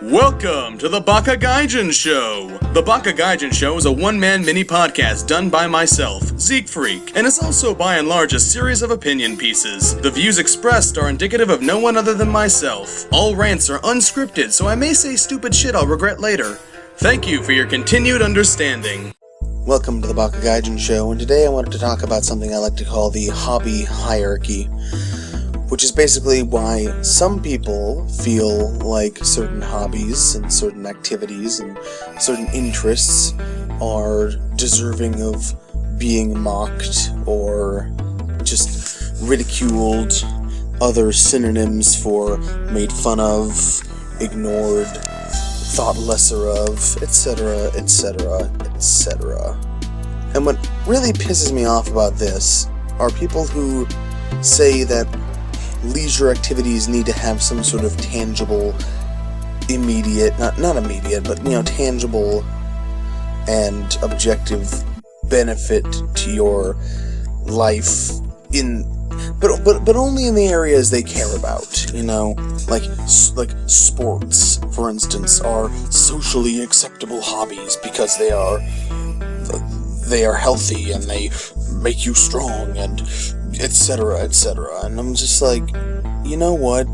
Welcome to the Baka Gaijin Show! The Baka Gaijin Show is a one-man mini-podcast done by myself, Zeke, Freek, and is also by and large a series of opinion pieces. The views expressed are indicative of no one other than myself. All rants are unscripted, so I may say stupid shit I'll regret later. Thank you for your continued understanding. Welcome to the Baka Gaijin Show, and today I wanted to talk about something I like to call the hobby hierarchy, which is basically why some people feel like certain hobbies and certain activities and certain interests are deserving of being mocked or just ridiculed, other synonyms for made fun of, ignored, thought lesser of, etc., etc., etc. And what really pisses me off about this are people who say that leisure activities need to have some sort of tangible, immediate, not immediate, but, tangible and objective benefit to your life but only in the areas they care about, like sports, for instance, are socially acceptable hobbies because they are healthy and they make you strong and etc., etc. And I'm just like, you know what?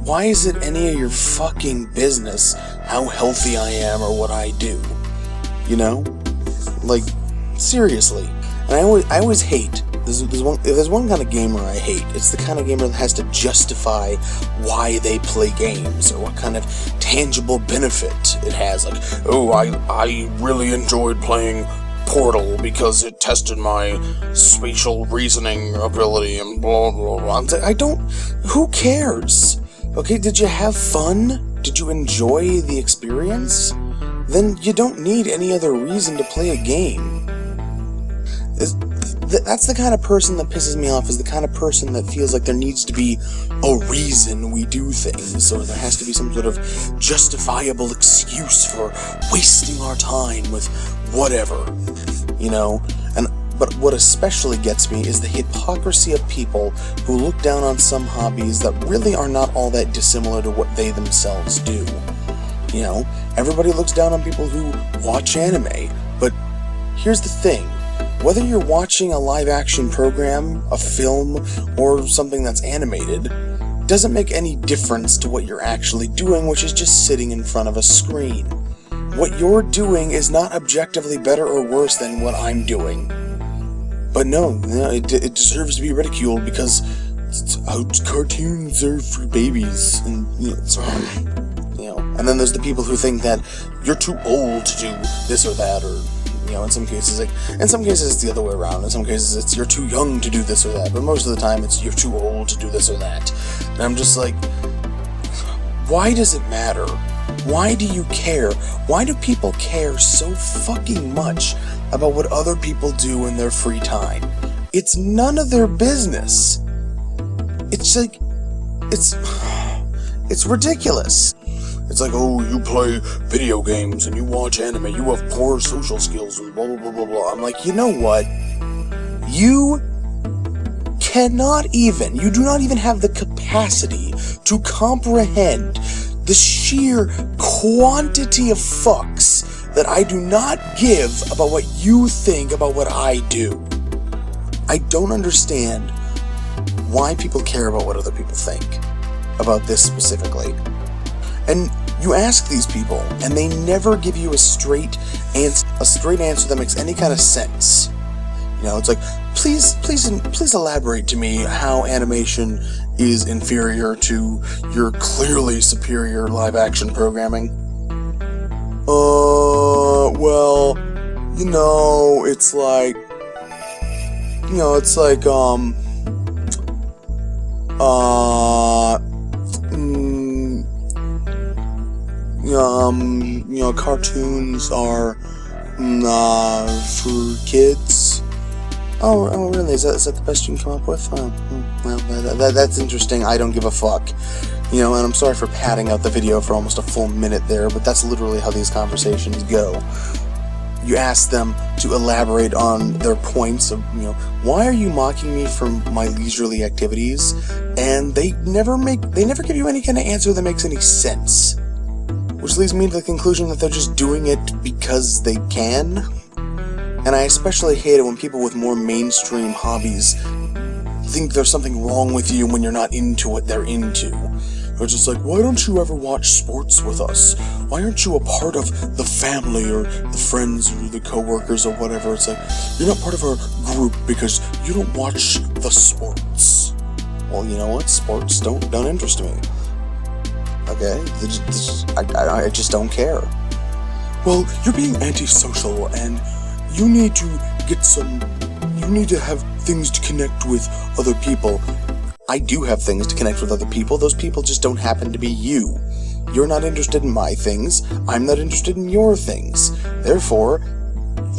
Why is it any of your fucking business how healthy I am or what I do? Like, seriously. And I always hate, if there's one kind of gamer I hate, it's the kind of gamer that has to justify why they play games or what kind of tangible benefit it has. Like, oh, I really enjoyed playing Portal because it tested my spatial reasoning ability and blah blah blah. I'm like, who cares? Okay, did you have fun? Did you enjoy the experience? Then you don't need any other reason to play a game. That's the kind of person that pisses me off, is the kind of person that feels like there needs to be a reason we do things, or there has to be some sort of justifiable excuse for wasting our time with whatever, But what especially gets me is the hypocrisy of people who look down on some hobbies that really are not all that dissimilar to what they themselves do. Everybody looks down on people who watch anime, but here's the thing. Whether you're watching a live-action program, a film, or something that's animated, doesn't make any difference to what you're actually doing, which is just sitting in front of a screen. What you're doing is not objectively better or worse than what I'm doing. But no, it deserves to be ridiculed because cartoons are for babies, and it's wrong. And then there's the people who think that you're too old to do this or that, or in some cases it's the other way around. In some cases it's you're too young to do this or that, but most of the time it's you're too old to do this or that. And I'm just like, why does it matter? Why do you care? Why do people care so fucking much about what other people do in their free time? It's none of their business. It's like, it's ridiculous. It's like, oh, you play video games and you watch anime, you have poor social skills and blah, blah, blah, blah, blah. I'm like, you know what? You do not even have the capacity to comprehend the sheer quantity of fucks that I do not give about what you think about what I do. I don't understand why people care about what other people think about this specifically. And you ask these people, and they never give you a straight answer that makes any kind of sense. It's like, please elaborate to me how animation is inferior to your clearly superior live-action programming. Well, it's like, cartoons are for kids. Oh, really? Is that the best you can come up with? Well, that's interesting. I don't give a fuck. And I'm sorry for padding out the video for almost a full minute there, but that's literally how these conversations go. You ask them to elaborate on their points of, why are you mocking me for my leisurely activities? And they never give you any kind of answer that makes any sense. which leads me to the conclusion that they're just doing it because they can. And I especially hate it when people with more mainstream hobbies think there's something wrong with you when you're not into what they're into. They're just like, why don't you ever watch sports with us? Why aren't you a part of the family or the friends or the coworkers or whatever? It's like, you're not part of our group because you don't watch the sports. Well, you know what? Sports don't interest me. Okay? I just don't care. Well, you're being antisocial and you need to have things to connect with other people. I do have things to connect with other people. Those people just don't happen to be you. You're not interested in my things. I'm not interested in your things. Therefore,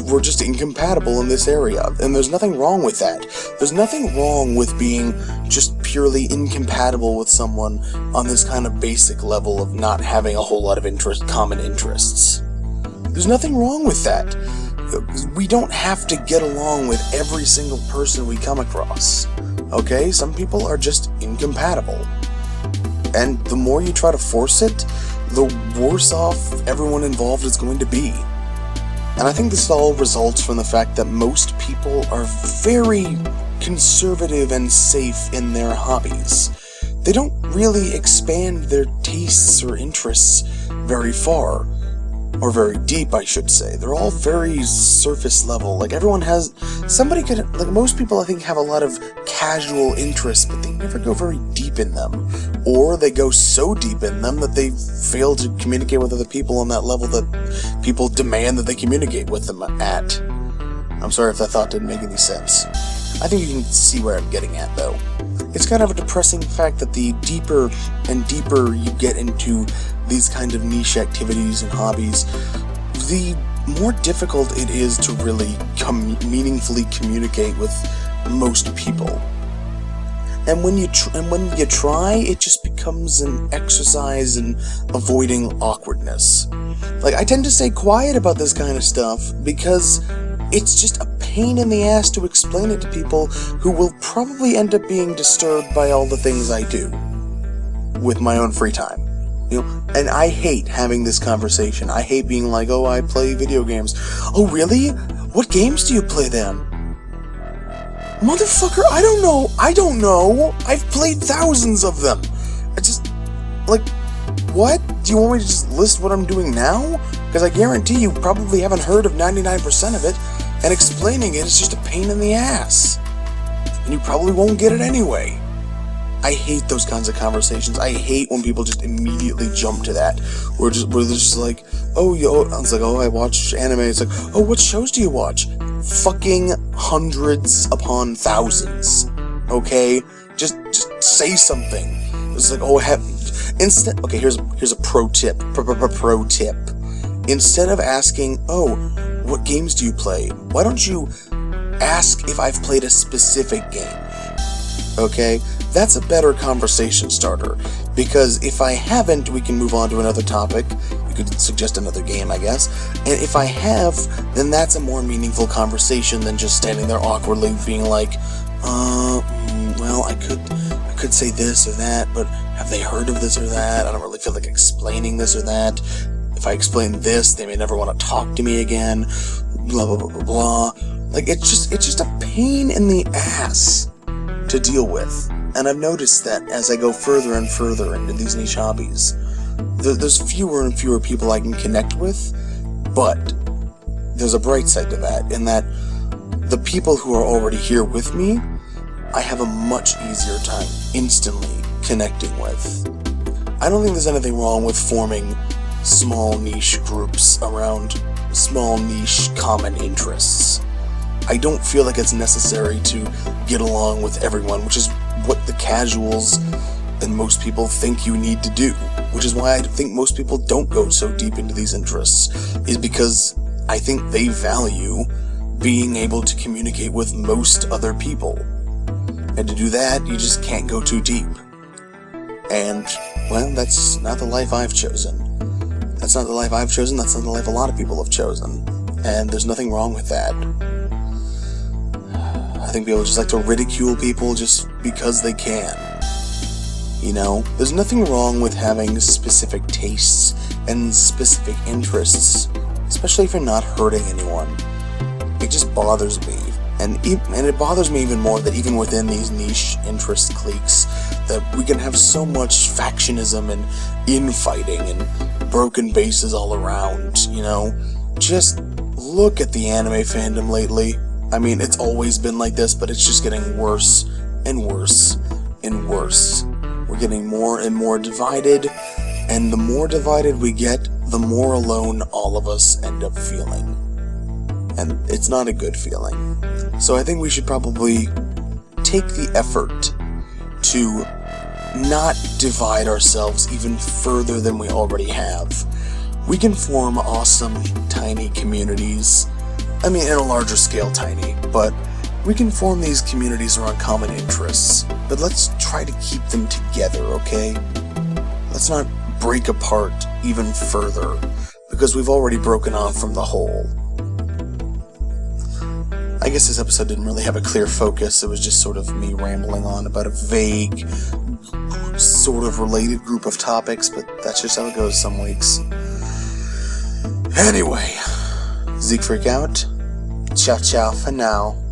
we're just incompatible in this area. And there's nothing wrong with that. There's nothing wrong with being just purely incompatible with someone on this kind of basic level of not having a whole lot of common interests. There's nothing wrong with that. We don't have to get along with every single person we come across. Okay? Some people are just incompatible. And the more you try to force it, the worse off everyone involved is going to be. And I think this all results from the fact that most people are very conservative and safe in their hobbies. They don't really expand their tastes or interests very far. Or very deep, I should say. They're all very surface level. Like, most people, I think, have a lot of casual interests, but they never go very deep in them. Or they go so deep in them that they fail to communicate with other people on that level that people demand that they communicate with them at. I'm sorry if that thought didn't make any sense. I think you can see where I'm getting at, though. It's kind of a depressing fact that the deeper and deeper you get into these kind of niche activities and hobbies, the more difficult it is to really meaningfully communicate with most people. And when you try, it just becomes an exercise in avoiding awkwardness. Like, I tend to stay quiet about this kind of stuff because it's just a pain in the ass to explain it to people who will probably end up being disturbed by all the things I do with my own free time. You know, and I hate having this conversation. I hate being like, oh, I play video games. Oh, really? What games do you play then? Motherfucker, I don't know. I've played thousands of them. I just, like, what? Do you want me to just list what I'm doing now? Because I guarantee you probably haven't heard of 99% of it, and explaining it is just a pain in the ass. And you probably won't get it anyway. I hate those kinds of conversations. I hate when people just immediately jump to that. Where they're just like, oh, it's like, oh, I watch anime. It's like, oh, what shows do you watch? Fucking hundreds upon thousands. Okay? Just say something. It's like, oh, okay, here's a pro tip. Pro tip. Instead of asking, oh, what games do you play? Why don't you ask if I've played a specific game? Okay? That's a better conversation starter, because if I haven't, we can move on to another topic. You could suggest another game, I guess. And if I have, then that's a more meaningful conversation than just standing there awkwardly being like, well, I could say this or that, but have they heard of this or that? I don't really feel like explaining this or that. If I explain this, they may never want to talk to me again. Blah, blah, blah, blah, blah. Like, it's just a pain in the ass to deal with. And I've noticed that as I go further and further into these niche hobbies, there's fewer and fewer people I can connect with, but there's a bright side to that, in that the people who are already here with me, I have a much easier time instantly connecting with. I don't think there's anything wrong with forming small niche groups around small niche common interests. I don't feel like it's necessary to get along with everyone, which is what the casuals and most people think you need to do, which is why I think most people don't go so deep into these interests, is because I think they value being able to communicate with most other people. And to do that, you just can't go too deep. And, well, that's not the life I've chosen. That's not the life I've chosen, that's not the life a lot of people have chosen. And there's nothing wrong with that. I think people just like to ridicule people just because they can. You know, there's nothing wrong with having specific tastes and specific interests, especially if you're not hurting anyone. It just bothers me. And it bothers me even more that even within these niche interest cliques, that we can have so much factionism and infighting and broken bases all around, Just look at the anime fandom lately. I mean, it's always been like this, but it's just getting worse and worse and worse. We're getting more and more divided, and the more divided we get, the more alone all of us end up feeling. And it's not a good feeling. So I think we should probably take the effort to not divide ourselves even further than we already have. We can form awesome, tiny communities. I mean, in a larger scale, tiny, but we can form these communities around common interests. But let's try to keep them together, okay? Let's not break apart even further, because we've already broken off from the whole. I guess this episode didn't really have a clear focus. It was just sort of me rambling on about a vague, sort of related group of topics, but that's just how it goes some weeks. Anyway, Zeke Freek out. Ciao ciao for now.